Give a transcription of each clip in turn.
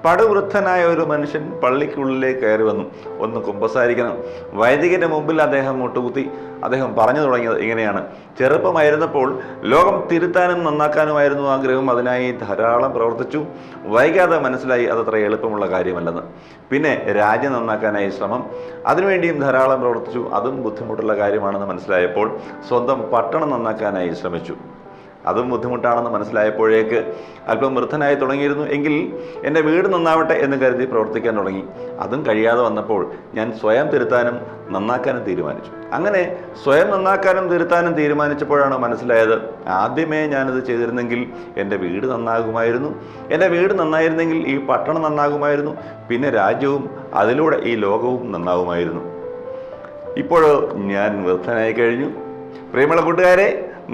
പടുവൃദ്ധനായ ഒരു മനുഷ്യൻ പള്ളിക്കുള്ളിലേക്ക് കയറി വന്നു. ഒന്ന് കുമ്പസാരിക്കണം. വൈദികന്റെ മുമ്പിൽ അദ്ദേഹം മുട്ടുകുത്തി. അദ്ദേഹം പറഞ്ഞു തുടങ്ങിയത് ഇങ്ങനെയാണ്: ചെറുപ്പമായിരുന്നപ്പോൾ ലോകം തിരുത്താനും നന്നാക്കാനുമായിരുന്നു ആഗ്രഹം. അതിനായി ധാരാളം പ്രവർത്തിച്ചു. വൈകാതെ മനസ്സിലായി അതത്ര എളുപ്പമുള്ള കാര്യമല്ലെന്ന്. പിന്നെ രാജ്യം നന്നാക്കാനായി ശ്രമം. അതിനുവേണ്ടിയും ധാരാളം പ്രവർത്തിച്ചു. അതും ബുദ്ധിമുട്ടുള്ള കാര്യമാണെന്ന് മനസ്സിലായപ്പോൾ സ്വന്തം പട്ടണം നന്നാക്കാനായി ശ്രമിച്ചു. അതും ബുദ്ധിമുട്ടാണെന്ന് മനസ്സിലായപ്പോഴേക്ക് അല്പം വൃദ്ധനായി തുടങ്ങിയിരുന്നു. എങ്കിൽ എൻ്റെ വീട് നന്നാവട്ടെ എന്ന് കരുതി പ്രവർത്തിക്കാൻ തുടങ്ങി. അതും കഴിയാതെ വന്നപ്പോൾ ഞാൻ സ്വയം തിരുത്താനും നന്നാക്കാനും തീരുമാനിച്ചു. അങ്ങനെ സ്വയം നന്നാക്കാനും തിരുത്താനും തീരുമാനിച്ചപ്പോഴാണ് മനസ്സിലായത്, ആദ്യമേ ഞാനിത് ചെയ്തിരുന്നെങ്കിൽ എൻ്റെ വീട് നന്നാകുമായിരുന്നു. എൻ്റെ വീട് നന്നായിരുന്നെങ്കിൽ ഈ പട്ടണം നന്നാകുമായിരുന്നു. പിന്നെ രാജ്യവും അതിലൂടെ ഈ ലോകവും നന്നാകുമായിരുന്നു. ഇപ്പോഴോ ഞാൻ വൃദ്ധനായി കഴിഞ്ഞു. പ്രിയമുള്ള കൂട്ടുകാരെ,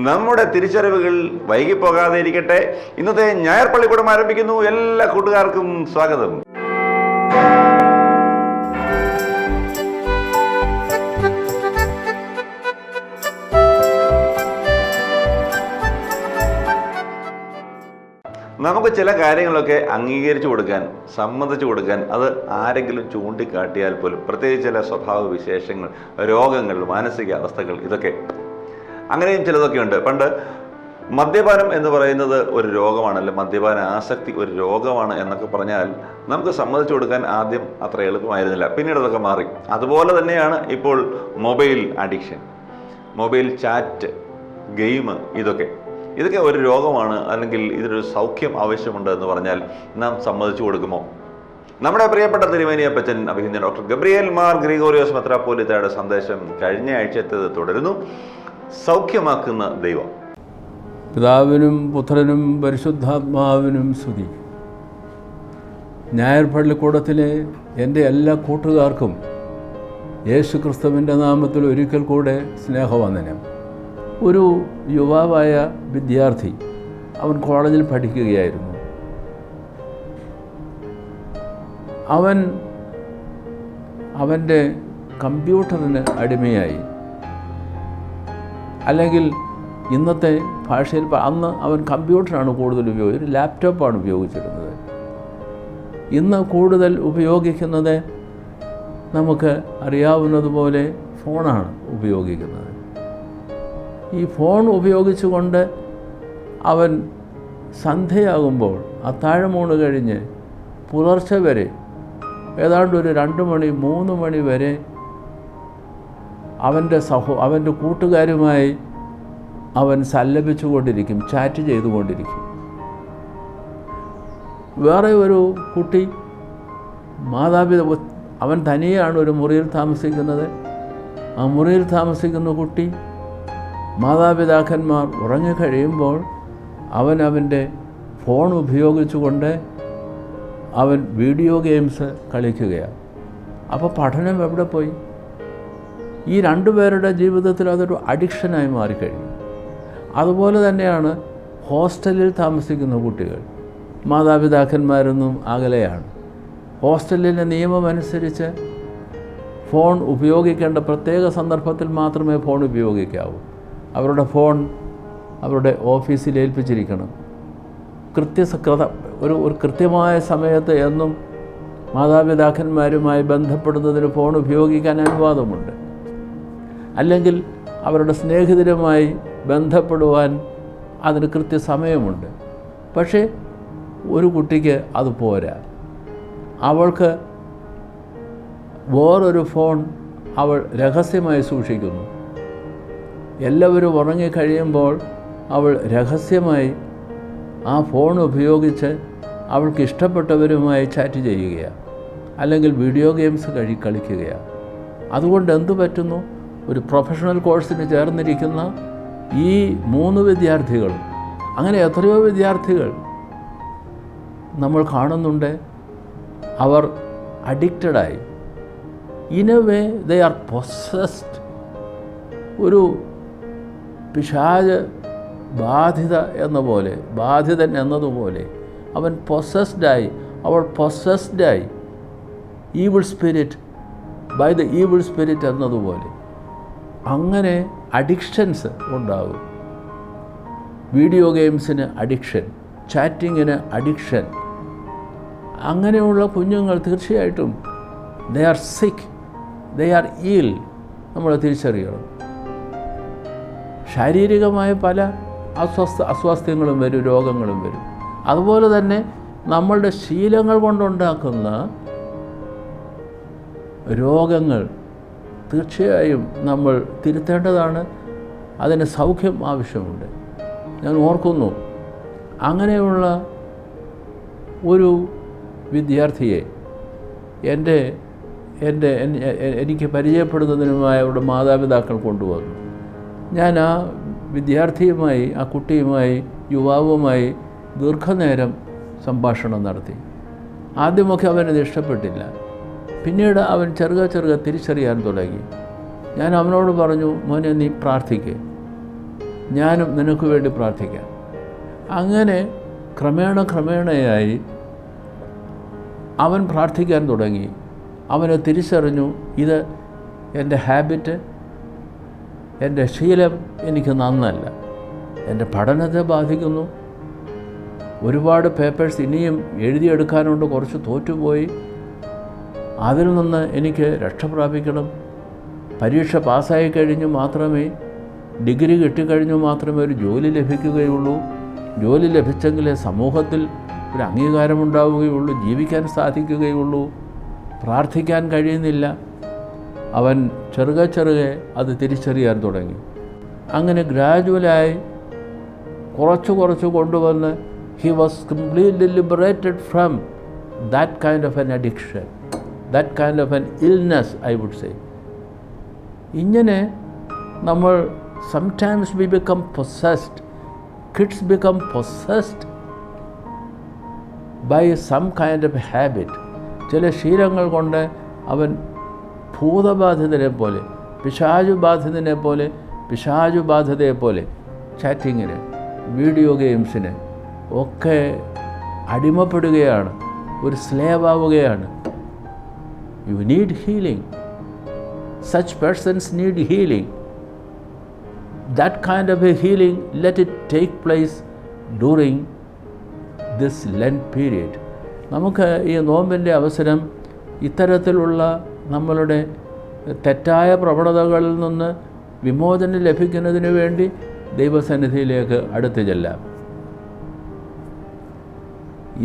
നമ്മുടെ തിരിച്ചറിവുകൾ വൈകിപ്പോകാതെ ഇരിക്കട്ടെ. ഇന്നത്തെ ഞായർ പള്ളിക്കൂടം ആരംഭിക്കുന്നു. എല്ലാ കൂട്ടുകാർക്കും സ്വാഗതം. നമുക്ക് ചില കാര്യങ്ങളൊക്കെ അംഗീകരിച്ചു കൊടുക്കാൻ, സമ്മതിച്ചു കൊടുക്കാൻ അത് ആരെങ്കിലും ചൂണ്ടിക്കാട്ടിയാൽ പോലും, പ്രത്യേകിച്ച് ചില സ്വഭാവ വിശേഷങ്ങൾ, രോഗങ്ങൾ, മാനസികാവസ്ഥകൾ, ഇതൊക്കെ അങ്ങനെയും ചിലതൊക്കെ ഉണ്ട്. പണ്ട് മദ്യപാനം എന്ന് പറയുന്നത് ഒരു രോഗമാണല്ലോ, മദ്യപാന ആസക്തി ഒരു രോഗമാണ് എന്നൊക്കെ പറഞ്ഞാൽ നമുക്ക് സമ്മതിച്ചു കൊടുക്കാൻ ആദ്യം അത്ര എളുപ്പമായിരുന്നില്ല. പിന്നീട് അതൊക്കെ മാറി. അതുപോലെ തന്നെയാണ് ഇപ്പോൾ mobile addiction, mobile chat, game, ഇതൊക്കെ ഒരു രോഗമാണ്, അല്ലെങ്കിൽ ഇതിനൊരു സൗഖ്യം ആവശ്യമുണ്ട് എന്ന് പറഞ്ഞാൽ നാം സമ്മതിച്ചു കൊടുക്കുമോ? നമ്മുടെ പ്രിയപ്പെട്ട തിരുമേനിയപ്പച്ചൻ അഭിനന്ദ ഡോക്ടർ ഗബ്രിയേൽ മാർ ഗ്രിഗോറിയോസ് മെത്രാപ്പോലീത്തയുടെ സന്ദേശം കഴിഞ്ഞ ആഴ്ചത്തേത് തുടരുന്നു. സൗഖ്യമാക്കുന്ന ദൈവം. പിതാവിനും പുത്രനും പരിശുദ്ധാത്മാവിനും സ്തുതി. ഞായർ പള്ളിക്കൂടത്തിലെ എൻ്റെ എല്ലാ കൂട്ടുകാർക്കും യേശു ക്രിസ്തുവിൻ്റെ നാമത്തിൽ ഒരിക്കൽ കൂടെ സ്നേഹവന്ദനം. ഒരു യുവാവായ വിദ്യാർത്ഥി, അവൻ കോളേജിൽ പഠിക്കുകയായിരുന്നു. അവൻ്റെ കമ്പ്യൂട്ടറിന് അടിമയായി. അല്ലെങ്കിൽ ഇന്നത്തെ ഭാഷയിൽ അന്ന് അവൻ കമ്പ്യൂട്ടറാണ് കൂടുതൽ ഒരു ലാപ്ടോപ്പാണ് ഉപയോഗിച്ചിരുന്നത്. ഇന്ന് കൂടുതൽ ഉപയോഗിക്കുന്നത് നമുക്ക് അറിയാവുന്നതുപോലെ ഫോണാണ് ഉപയോഗിക്കുന്നത്. ഈ ഫോൺ ഉപയോഗിച്ചുകൊണ്ട് അവൻ സന്ധ്യയാകുമ്പോൾ അത്താഴമൂണ് കഴിഞ്ഞ് പുലർച്ചെ വരെ ഏതാണ്ട് ഒരു 2 മണി 3 മണി വരെ അവൻ്റെ കൂട്ടുകാരുമായി അവൻ സല്ലപിച്ചുകൊണ്ടിരിക്കും, ചാറ്റ് ചെയ്തുകൊണ്ടിരിക്കും. വേറെ ഒരു കുട്ടി, അവൻ തനിയാണ് ഒരു മുറിയിൽ താമസിക്കുന്നത്. ആ മുറിയിൽ താമസിക്കുന്ന കുട്ടി മാതാപിതാക്കന്മാർ ഉറങ്ങിക്കഴിയുമ്പോൾ അവൻ്റെ ഫോൺ ഉപയോഗിച്ചുകൊണ്ട് അവൻ വീഡിയോ ഗെയിംസ് കളിക്കുകയാണ്. അപ്പോൾ പഠനം എവിടെ പോയി? ഈ 2 പേരുടെ ജീവിതത്തിൽ അതൊരു അഡിക്ഷനായി മാറിക്കഴിഞ്ഞു. അതുപോലെ തന്നെയാണ് ഹോസ്റ്റലിൽ താമസിക്കുന്ന കുട്ടികൾ. മാതാപിതാക്കന്മാരൊന്നും അകലെയാണ്. ഹോസ്റ്റലിൻ്റെ നിയമമനുസരിച്ച് ഫോൺ ഉപയോഗിക്കേണ്ട പ്രത്യേക സന്ദർഭത്തിൽ മാത്രമേ ഫോൺ ഉപയോഗിക്കാവൂ. അവരുടെ ഫോൺ അവരുടെ ഓഫീസിൽ ഏൽപ്പിച്ചിരിക്കണം. ഒരു കൃത്യമായ സമയത്ത് എന്നും മാതാപിതാക്കന്മാരുമായി ബന്ധപ്പെടുന്നതിന് ഫോൺ ഉപയോഗിക്കാൻ അനുവാദമുണ്ട്. അല്ലെങ്കിൽ അവരുടെ സ്നേഹിതരുമായി ബന്ധപ്പെടുവാൻ അതിന് കൃത്യസമയമുണ്ട്. പക്ഷേ ഒരു കുട്ടിക്ക് അത് പോരാ. അവൾക്ക് വേറൊരു ഫോൺ അവൾ രഹസ്യമായി സൂക്ഷിക്കുന്നു. എല്ലാവരും ഉറങ്ങിക്കഴിയുമ്പോൾ അവൾ രഹസ്യമായി ആ ഫോൺ ഉപയോഗിച്ച് അവൾക്ക് ഇഷ്ടപ്പെട്ടവരുമായി ചാറ്റ് ചെയ്യുകയാണ്, അല്ലെങ്കിൽ വീഡിയോ ഗെയിംസ് കളിക്കുകയാണ്. അതുകൊണ്ട് എന്തു പറ്റുന്നു? ഒരു പ്രൊഫഷണൽ കോഴ്സിന് ചേർന്നിരിക്കുന്ന ഈ 3 വിദ്യാർത്ഥികളും, അങ്ങനെ എത്രയോ വിദ്യാർത്ഥികൾ നമ്മൾ കാണുന്നുണ്ട്. അവർ അഡിക്റ്റഡായി. In a way they are possessed. ഒരു പിശാച് ബാധിതൻ എന്നതുപോലെ അവൻ പൊസസ്ഡായി, അവൾ പൊസസ്ഡായി. Evil spirit, by the evil spirit എന്നതുപോലെ അങ്ങനെ അഡിക്ഷൻസ് ഉണ്ടാകും. വീഡിയോ ഗെയിംസിന് അഡിക്ഷൻ, ചാറ്റിങ്ങിന് അഡിക്ഷൻ, അങ്ങനെയുള്ള കുഞ്ഞുങ്ങൾ തീർച്ചയായിട്ടും ദേ ആർ സിക്ക്, ദേ ആർ ഈൽ. നമ്മൾ തിരിച്ചറിയണം. ശാരീരികമായ പല അസ്വാസ്ഥ്യങ്ങളും വരും, രോഗങ്ങളും വരും. അതുപോലെ തന്നെ നമ്മളുടെ ശീലങ്ങൾ കൊണ്ടുണ്ടാക്കുന്ന രോഗങ്ങൾ തീർച്ചയായും നമ്മൾ തിരുത്തേണ്ടതാണ്. അതിന് സൗഖ്യം ആവശ്യമുണ്ട്. ഞാൻ ഓർക്കുന്നു, അങ്ങനെയുള്ള ഒരു വിദ്യാർത്ഥിയെ എനിക്ക് പരിചയപ്പെടുന്നതിനുമായി അവരുടെ മാതാപിതാക്കൾ കൊണ്ടുവന്നു. ഞാൻ ആ വിദ്യാർത്ഥിയുമായി, ആ കുട്ടിയുമായി, യുവാവുമായി ദീർഘനേരം സംഭാഷണം നടത്തി. ആദ്യമൊക്കെ അവനത് ഇഷ്ടപ്പെട്ടില്ല. പിന്നീട് അവൻ ചെറുക തിരിച്ചറിയാൻ തുടങ്ങി. ഞാൻ അവനോട് പറഞ്ഞു, മോനെ നീ പ്രാർത്ഥിക്കുക, ഞാനും നിനക്ക് വേണ്ടി പ്രാർത്ഥിക്കാം. അങ്ങനെ ക്രമേണയായി അവൻ പ്രാർത്ഥിക്കാൻ തുടങ്ങി. അവനെ തിരിച്ചറിഞ്ഞു, ഇത് എൻ്റെ ഹാബിറ്റ്, എൻ്റെ ശീലം എനിക്ക് നന്നല്ല, എൻ്റെ പഠനത്തെ ബാധിക്കുന്നു. ഒരുപാട് പേപ്പേഴ്സ് ഇനിയും എഴുതിയെടുക്കാനുണ്ട്, കുറച്ച് തോറ്റുപോയി. അതിൽ നിന്ന് എനിക്ക് രക്ഷപ്രാപിക്കണം. പരീക്ഷ പാസ്സായി കഴിഞ്ഞു മാത്രമേ, ഡിഗ്രി കിട്ടിക്കഴിഞ്ഞു മാത്രമേ ഒരു ജോലി ലഭിക്കുകയുള്ളൂ. ജോലി ലഭിച്ചെങ്കിലേ സമൂഹത്തിൽ ഒരു അംഗീകാരമുണ്ടാവുകയുള്ളൂ, ജീവിക്കാൻ സാധിക്കുകയുള്ളൂ. പ്രാർത്ഥിക്കാൻ കഴിയുന്നില്ല. അവൻ ചെറുകെ അത് തിരിച്ചറിയാൻ തുടങ്ങി. അങ്ങനെ ഗ്രാജുവലായി കുറച്ച് കൊണ്ടുവന്ന് he was completely liberated from that kind of an addiction, that kind of an illness, I would say. ഇങ്ങനെ നമ്മൾ sometimes we become possessed, kids become possessed by some kind of habit. ചില ശീലങ്ങൾ കൊണ്ട് അവൻ ഭൂതബാധിതരെ പോലെ, പിശാചുബാധിതയെ പോലെ ചാറ്റിങ്ങിന്, വീഡിയോ ഗെയിംസിന് ഒക്കെ അടിമപ്പെടുകയാണ്, ഒരു സ്ലേവ് ആവുകയാണ്. You need healing. Such persons need healing. That kind of a healing, let it take place during this Lent period. നമുക്ക് ഈ നോമ്പിൻ്റെ അവസരം ഇത്തരത്തിലുള്ള നമ്മളുടെ തെറ്റായ പ്രവണതകളിൽ നിന്ന് വിമോചനം ലഭിക്കുന്നതിന് വേണ്ടി ദൈവസന്നിധിയിലേക്ക് അടുത്ത് ചെല്ലാം.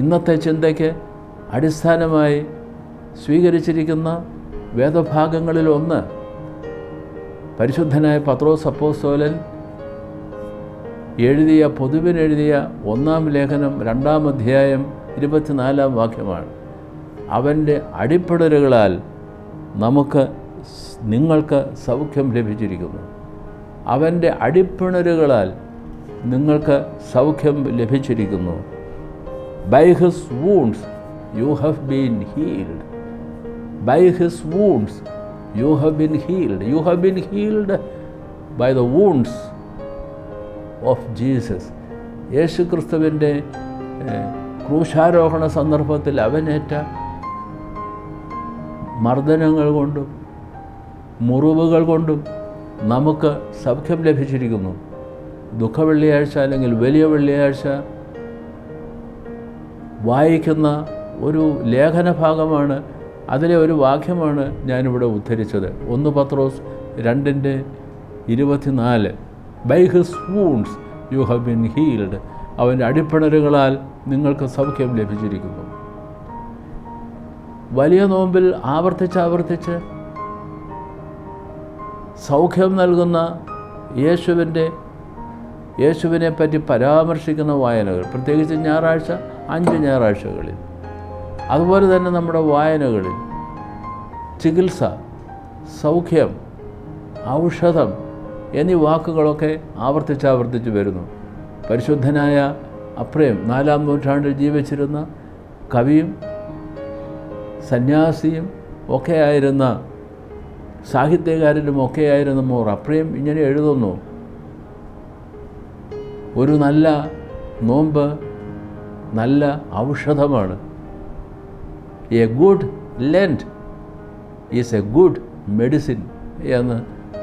ഇന്നത്തെ ചിന്തയ്ക്ക് അടിസ്ഥാനമായി സ്വീകരിച്ചിരിക്കുന്ന വേദഭാഗങ്ങളിലൊന്ന് പരിശുദ്ധനായ പത്രോസ് അപ്പോസ്തലൻ പൊതുവിനെഴുതിയ 1-ാം ലേഖനം 2-ാം അധ്യായം 24-ാം വാക്യമാണ്. അവൻ്റെ അടിപ്പിണരുകളാൽ നിങ്ങൾക്ക് സൗഖ്യം ലഭിച്ചിരിക്കുന്നു. അവൻ്റെ അടിപ്പിണരുകളാൽ നിങ്ങൾക്ക് സൗഖ്യം ലഭിച്ചിരിക്കുന്നു. By his wounds you have been healed. By his wounds you have been healed. You have been healed by the wounds of Jesus. യേശു ക്രിസ്തുവിൻ്റെ ക്രൂശാരോഹണ സന്ദർഭത്തിൽ അവനേറ്റ മർദ്ദനങ്ങൾ കൊണ്ടും മുറിവുകൾ കൊണ്ടും നമുക്ക് സൗഖ്യം ലഭിച്ചിരിക്കുന്നു. ദുഃഖവെള്ളിയാഴ്ച അല്ലെങ്കിൽ വലിയ വെള്ളിയാഴ്ച വായിക്കുന്ന ഒരു ലേഖനഭാഗമാണ്, അതിലെ ഒരു വാക്യമാണ് ഞാനിവിടെ ഉദ്ധരിച്ചത്. 1 പത്രോസ് 2:24. By his wounds you have been healed. അവൻ്റെ അടിപ്പിണരുകളാൽ നിങ്ങൾക്ക് സൗഖ്യം ലഭിച്ചിരിക്കുന്നു. വലിയ നോമ്പിൽ ആവർത്തിച്ച് സൗഖ്യം നൽകുന്ന യേശുവിനെ പറ്റി പരാമർശിക്കുന്ന വായനകൾ, പ്രത്യേകിച്ച് 5 ഞായറാഴ്ചകളിൽ, അതുപോലെ തന്നെ നമ്മുടെ വായനകളിൽ ചികിത്സ, സൗഖ്യം, ഔഷധം എന്നീ വാക്കുകളൊക്കെ ആവർത്തിച്ച് വരുന്നു. പരിശുദ്ധനായ അപ്രേം 4-ാം നൂറ്റാണ്ടിൽ ജീവിച്ചിരുന്ന കവിയും സന്യാസിയും ഒക്കെയായിരുന്ന, സാഹിത്യകാരനും ഒക്കെയായിരുന്ന മോർ അപ്രേം ഇങ്ങനെ എഴുതുന്നു: ഒരു നല്ല നോമ്പ് നല്ല ഔഷധമാണ്. A good Lent is a good medicine എന്ന്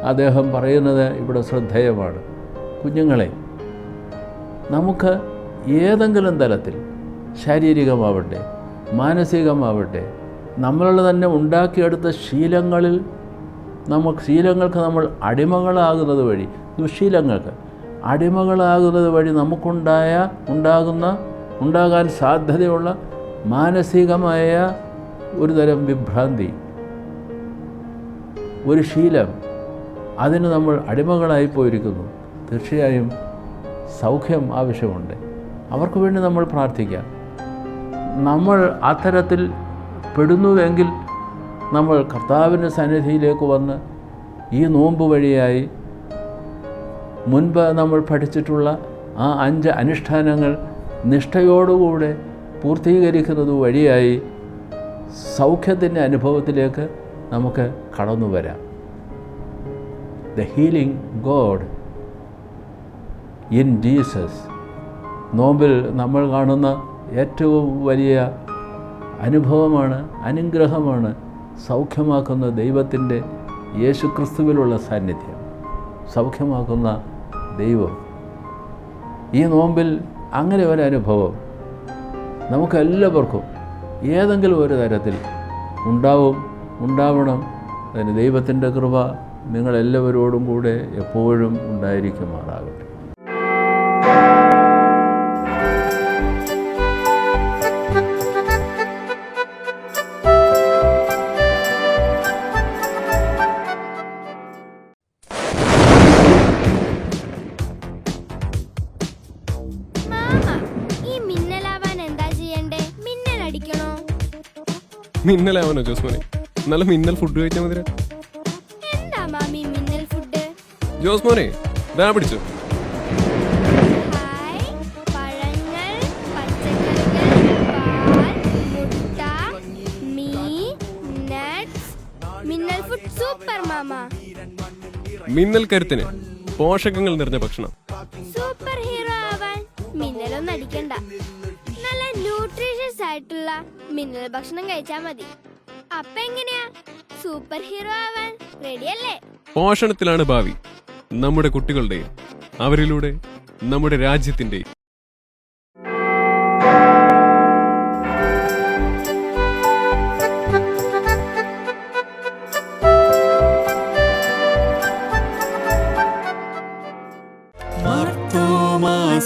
അദ്ദേഹം പറയുന്നത് ഇവിടെ ശ്രദ്ധേയമാണ്. കുഞ്ഞുങ്ങളെ, നമുക്ക് ഏതെങ്കിലും തലത്തിൽ, ശാരീരികമാവട്ടെ, മാനസികമാവട്ടെ, നമ്മളുടെ തന്നെ ഉണ്ടാക്കിയെടുത്ത ശീലങ്ങൾക്ക് നമ്മൾ അടിമകളാകുന്നത് വഴി, ദുശ്ശീലങ്ങൾക്ക് അടിമകളാകുന്നത് വഴി ഉണ്ടാകാൻ സാധ്യതയുള്ള മാനസികമായ ഒരു തരം വിഭ്രാന്തി, ഒരു ശീലം, അതിന് നമ്മൾ അടിമകളായി പോയിരിക്കുന്നു. തീർച്ചയായും സൗഖ്യം ആവശ്യമുണ്ട്. അവർക്ക് വേണ്ടി നമ്മൾ പ്രാർത്ഥിക്കാം. നമ്മൾ അത്തരത്തിൽ പെടുന്നുവെങ്കിൽ നമ്മൾ കർത്താവിൻ്റെ സന്നിധിയിലേക്ക് വന്ന് ഈ നോമ്പ് വഴിയായി മുൻപ് നമ്മൾ പഠിച്ചിട്ടുള്ള ആ 5 അനുഷ്ഠാനങ്ങൾ നിഷ്ഠയോടുകൂടെ പൂർത്തീകരിക്കുന്നത് വഴിയായി സൗഖ്യത്തിൻ്റെ അനുഭവത്തിലേക്ക് നമുക്ക് കടന്നു വരാം. The healing God in Jesus. നോമ്പിൽ നമ്മൾ കാണുന്ന ഏറ്റവും വലിയ അനുഭവമാണ്, അനുഗ്രഹമാണ് സൗഖ്യമാക്കുന്ന ദൈവത്തിൻ്റെ യേശുക്രിസ്തുവിലുള്ള സാന്നിധ്യം, സൗഖ്യമാക്കുന്ന ദൈവം. ഈ നോമ്പിൽ അങ്ങനെ ഒരു അനുഭവം നമുക്കെല്ലാവർക്കും ഏതെങ്കിലും ഒരു തരത്തിൽ ഉണ്ടാവണം. അതിന് ദൈവത്തിൻ്റെ കൃപ നിങ്ങളെല്ലാവരോടും കൂടെ എപ്പോഴും ഉണ്ടായിരിക്കുമാറാകട്ടെ. മിന്നലാവാനോ ജോസ്മോനെ? നല്ല മിന്നൽ ഫുഡ് കഴിച്ചാൽ മതി. എന്താ മാമി മിന്നൽ ഫുഡ്? ജോസ്മോനെ ദാ പിടിച്ചു. പഴങ്ങൾ, പച്ചക്കറികൾ, പാൽ, മുട്ട, മീൻ, നട്ട്സ്. മിന്നൽ ഫുഡ് സൂപ്പർ മാമ. മിന്നൽ കരുത്തിന് പോഷകങ്ങൾ നിറഞ്ഞ ഭക്ഷണം. സൂപ്പർ ഹീറോ ആവാൻ മിന്നലൊന്നും അടിക്കണ്ട. നല്ല ന്യൂട്രീഷ്യസ് ആയിട്ടുള്ള മിന്നൽ ഭക്ഷണം കഴിച്ചാൽ മതി. അപ്പൊ എങ്ങനെയാ സൂപ്പർ ഹീറോ ആവാൻ റെഡിയല്ലേ? പോഷണത്തിലാണ് ഭാവി നമ്മുടെ കുട്ടികളുടെയും അവരിലൂടെ നമ്മുടെ രാജ്യത്തിന്റെയും.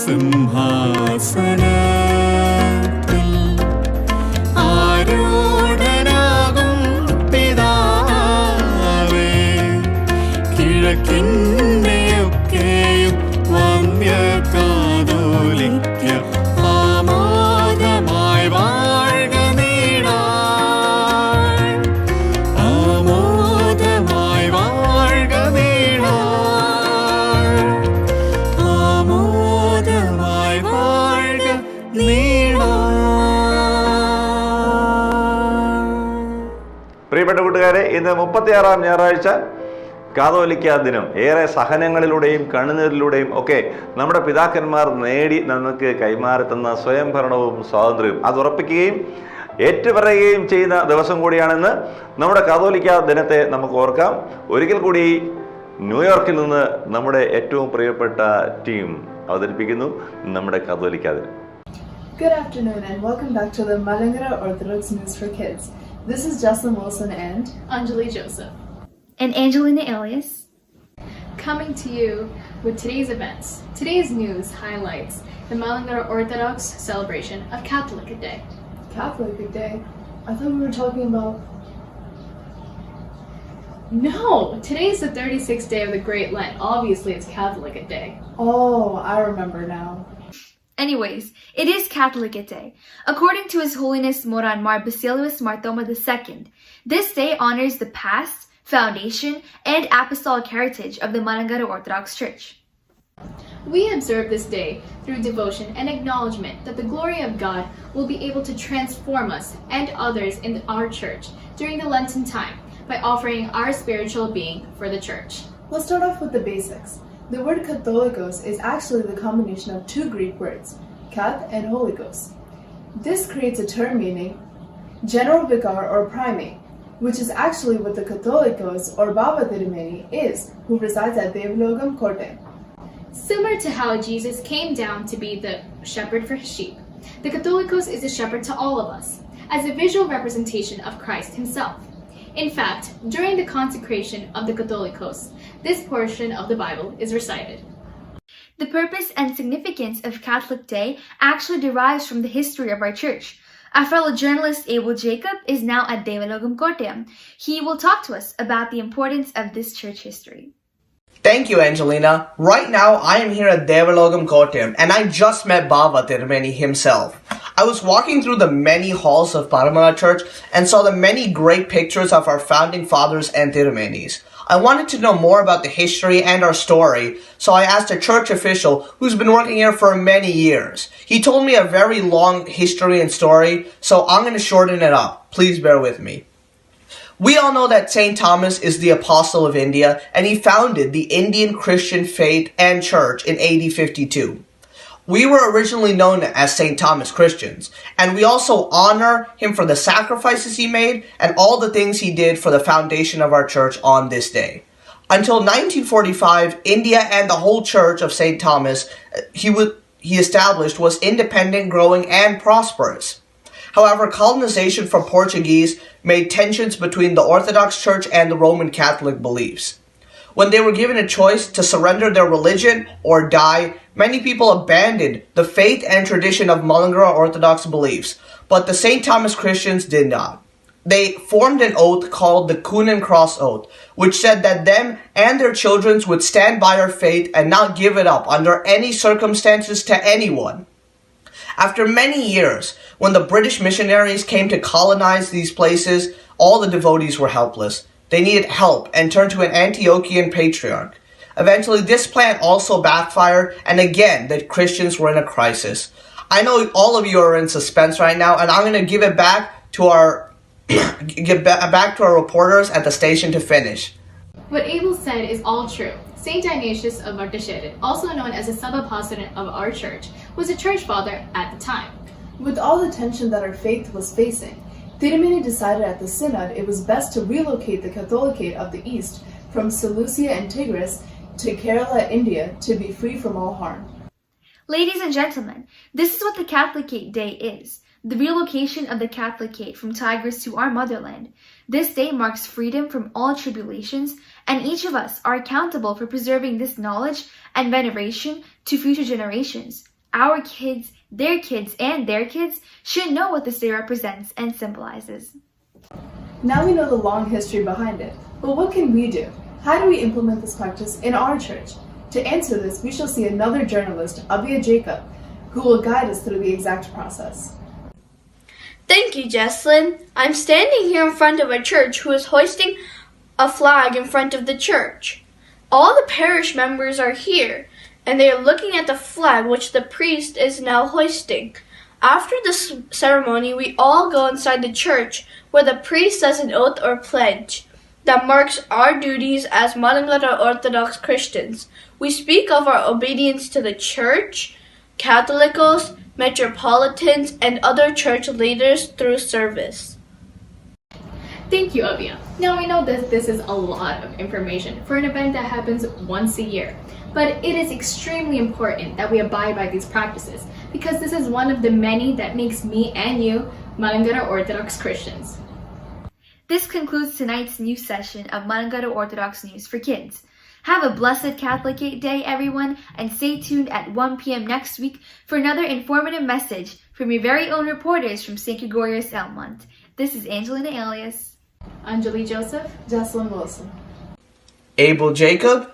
സിംഹാസനത്തിൽ ആരൂഢനാകും പിതാവേ, കിഴക്കിന്റെയൊക്കെയും വന്യ കാതോലിക്ക ആമോദമായി വാഴ്ക നീടാൻ, ആമോദമായി വാഴ്ക നീടാൻ, ആമോദമായി വാഴ്ക നീടാൻ. പ്രിയപ്പെട്ട കൂട്ടുകാരെ, ഇന്ന് 36-ാം ഞായറാഴ്ച കാതോലിക്ക ദിനം. ഏറെ സഹനങ്ങളിലൂടെയും കണ്ണുനീരിലൂടെയും ഒക്കെ നമ്മുടെ പിതാക്കന്മാർ നേടി നമുക്ക് കൈമാറിത്തന്ന സ്വയംഭരണവും സ്വാതന്ത്ര്യവും അത് ഉറപ്പിക്കുകയും ഏറ്റുപറയുകയും ചെയ്യുന്ന ദിവസം കൂടിയാണെന്ന് നമ്മുടെ കാതോലിക്ക ദിനത്തെ നമുക്ക് ഓർക്കാം. ഒരിക്കൽ കൂടി ന്യൂയോർക്കിൽ നിന്ന് നമ്മുടെ ഏറ്റവും പ്രിയപ്പെട്ട ടീം അവതരിപ്പിക്കുന്നു നമ്മുടെ കാതോലിക്ക ദിനം. Good afternoon and welcome back to the Malankara Orthodox News for Kids. This is Jocelyn Wilson and Anjali Joseph, and Angelina Elias, coming to you with today's events. Today's news highlights the Malankara Orthodox celebration of Catholic Day. Catholic Day. I thought we were talking about... No, today's the 36th day of the Great Lent. Obviously, it's Catholic Day. Oh, I remember now. Anyways, it is Catholic Day. According to His Holiness Moran Mar Basilius Marthoma II, this day honors the past, foundation, and apostolic heritage of the Malankara Orthodox Church. We observe this day through devotion and acknowledgement that the glory of God will be able to transform us and others in our church during the Lenten time by offering our spiritual being for the church. Let's start off with the basics. The word Catholicos is actually the combination of 2 Greek words, kath and holikos. This creates a term meaning general vicar or primate, which is actually what the Catholicos or Baba Dirumeni is, who resides at Devalogam Korte. Similar to how Jesus came down to be the shepherd for his sheep, the Catholicos is a shepherd to all of us. as a visual representation of Christ himself. In fact, during the consecration of the Catholicos, this portion of the Bible is recited. The purpose and significance of Catholic Day actually derives from the history of our church. Our fellow journalist Abel Jacob is now at Daivam. He will talk to us about the importance of this church history. Thank you, Angelina. Right now, I am here at Kottayam, and I just met Baba Tirumeni himself. I was walking through the many halls of Paramala Church and saw the many great pictures of our founding fathers and Tirumenis. I wanted to know more about the history and our story, so I asked a church official who's been working here for many years. He told me a very long history and story, so I'm going to shorten it up. Please bear with me. We all know that St. Thomas is the apostle of India, and he founded the Indian Christian faith and church in AD 52. We were originally known as St. Thomas Christians, and we also honor him for the sacrifices he made and all the things he did for the foundation of our church on this day. Until 1945, India and the whole church of St. Thomas he established was independent, growing, and prosperous. However, colonization from Portuguese made tensions between the Orthodox Church and the Roman Catholic beliefs. When they were given a choice to surrender their religion or die, many people abandoned the faith and tradition of Malankara Orthodox beliefs, but the St. Thomas Christians did not. They formed an oath called the Coon and Cross Oath, which said that them and their children would stand by our faith and not give it up under any circumstances to anyone. After many years, when the British missionaries came to colonize these places, all the devotees were helpless. They needed help and turned to an Antiochian patriarch. Eventually, this plan also backfired, and again, the Christians were in a crisis. I know all of you are in suspense right now, and I'm going to give it back to our reporters at the station to finish. What Abel said is all true. St. Dionysius of Artasheret, also known as a sub-apostolate of our church, was a church father at the time. With all the tension that our faith was facing, Tirumeni decided at the synod it was best to relocate the Catholicate of the East from Seleucia and Tigris to Kerala, India, to be free from all harm. Ladies and gentlemen, this is what the Catholicate Day is. The relocation of the Catholicate from Tigris to our motherland. This day marks freedom from all tribulations, and each of us are accountable for preserving this knowledge and veneration to future generations. Our kids, their kids, and their kids should know what this day represents and symbolizes. Now we know the long history behind it, but what can we do? How do we implement this practice in our church? To answer this, we shall see another journalist, Abia Jacob, who will guide us through the exact process. Thank you, Jesslyn. I'm standing here in front of a church who is hoisting a flag in front of the church. All the parish members are here, and they are looking at the flag which the priest is now hoisting. After this ceremony, we all go inside the church where the priest says an oath or pledge that marks our duties as Malankara Orthodox Christians. We speak of our obedience to the church, Catholicos, metropolitans, and other church leaders through service. Thank you, Abia. Now we know that this is a lot of information for an event that happens once a year, but it is extremely important that we abide by these practices because this is one of the many that makes me and you Malankara Orthodox Christians. This concludes tonight's news session of Malankara Orthodox News for Kids. Have a blessed Catholicate Day, everyone, and stay tuned at 1 p.m. next week for another informative message from your very own reporters from St. Gregorios Elmont. This is Angelina Alias, Anjali Joseph, Jocelyn Wilson, Abel Jacob,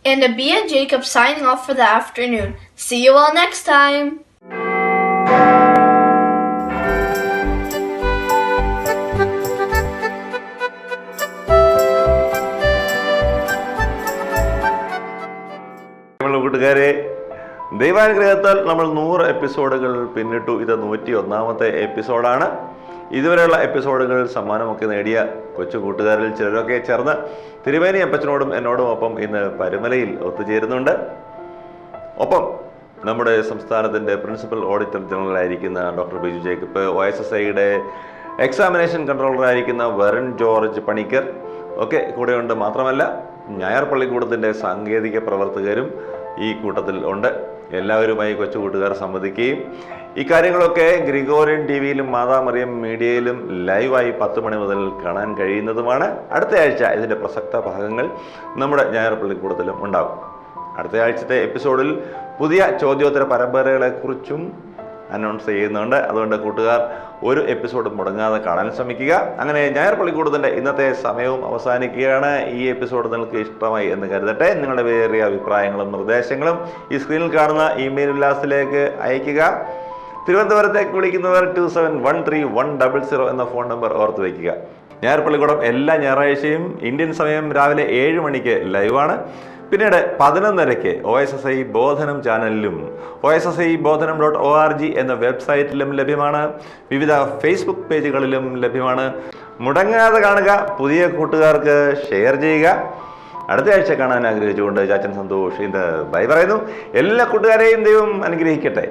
and Abia Jacob signing off for the afternoon. See you all next time! കൂട്ടുകാരെ, ദൈവാനുഗ്രഹത്താൽ നമ്മൾ 100 എപ്പിസോഡുകൾ പിന്നിട്ടു. ഇത് 101ാമത്തെ എപ്പിസോഡാണ്. ഇതുവരെയുള്ള എപ്പിസോഡുകൾ സമ്മാനമൊക്കെ നേടിയ കൊച്ചു കൂട്ടുകാരിൽ ചിലരൊക്കെ ചേർന്ന് തിരുമേനി അപ്പച്ചനോടും എന്നോടും ഒപ്പം ഇന്ന് പരുമലയിൽ ഒത്തുചേരുന്നുണ്ട്. ഒപ്പം നമ്മുടെ സംസ്ഥാനത്തിൻ്റെ പ്രിൻസിപ്പൽ ഓഡിറ്റർ ജനറലായിരിക്കുന്ന ഡോക്ടർ ബിജു ജേക്കബ്, OSSIയുടെ എക്സാമിനേഷൻ കൺട്രോളറായിരിക്കുന്ന വരുൺ ജോർജ് പണിക്കർ ഒക്കെ കൂടെയുണ്ട്. മാത്രമല്ല, ഞായർ പള്ളിക്കൂടത്തിൻ്റെ സാങ്കേതിക പ്രവർത്തകരും ഈ കൂട്ടത്തിൽ ഉണ്ട്. എല്ലാവരുമായി കൊച്ചു കൂട്ടുകാർ സംവദിക്കുകയും ഈ കാര്യങ്ങളൊക്കെ ഗ്രിഗോറിയൻ ടിവിയിലും മാതാ മറിയം മീഡിയയിലും ലൈവായി 10 മണി മുതൽ കാണാൻ കഴിയുന്നതുമാണ്. അടുത്ത ആഴ്ച ഇതിൻ്റെ പ്രസക്ത ഭാഗങ്ങൾ നമ്മുടെ ഞായർ പള്ളിക്കൂടത്തിലും ഉണ്ടാകും. അടുത്ത ആഴ്ചത്തെ എപ്പിസോഡിൽ പുതിയ ചോദ്യോത്തര പരമ്പരകളെക്കുറിച്ചും അനൗൺസ് ചെയ്യുന്നുണ്ട്. അതുകൊണ്ട് കൂട്ടുകാർ ഒരു എപ്പിസോഡ് മുടങ്ങാതെ കാണാൻ ശ്രമിക്കുക. അങ്ങനെ ഞായർ പള്ളിക്കൂടത്തിൻ്റെ ഇന്നത്തെ സമയവും അവസാനിക്കുകയാണ്. ഈ എപ്പിസോഡ് നിങ്ങൾക്ക് ഇഷ്ടമായി എന്ന് കരുതട്ടെ. നിങ്ങളുടെ വേറിയ അഭിപ്രായങ്ങളും നിർദ്ദേശങ്ങളും ഈ സ്ക്രീനിൽ കാണുന്ന ഇമെയിൽ വിലാസത്തിലേക്ക് അയയ്ക്കുക. തിരുവനന്തപുരത്തേക്ക് വിളിക്കുന്നവർ 2713-100 എന്ന ഫോൺ നമ്പർ ഓർത്ത് വയ്ക്കുക. ഞായർ പള്ളിക്കൂടം എല്ലാ ഞായറാഴ്ചയും ഇന്ത്യൻ സമയം രാവിലെ 7 മണിക്ക് ലൈവാണ്. പിന്നീട് 11:30 OSSI ബോധനം ചാനലിലും OSSI Pawdikkonam.0471 എന്ന വെബ്സൈറ്റിലും ലഭ്യമാണ്. വിവിധ ഫേസ്ബുക്ക് പേജുകളിലും ലഭ്യമാണ്. മുടങ്ങാതെ കാണുക, പുതിയ കൂട്ടുകാർക്ക് ഷെയർ ചെയ്യുക. അടുത്ത ആഴ്ച കാണാൻ ആഗ്രഹിച്ചുകൊണ്ട് ചാച്ചൻ സന്തോഷ് ഇന്ന് ബൈ പറയുന്നു. എല്ലാ കൂട്ടുകാരെയും ദൈവം അനുഗ്രഹിക്കട്ടെ.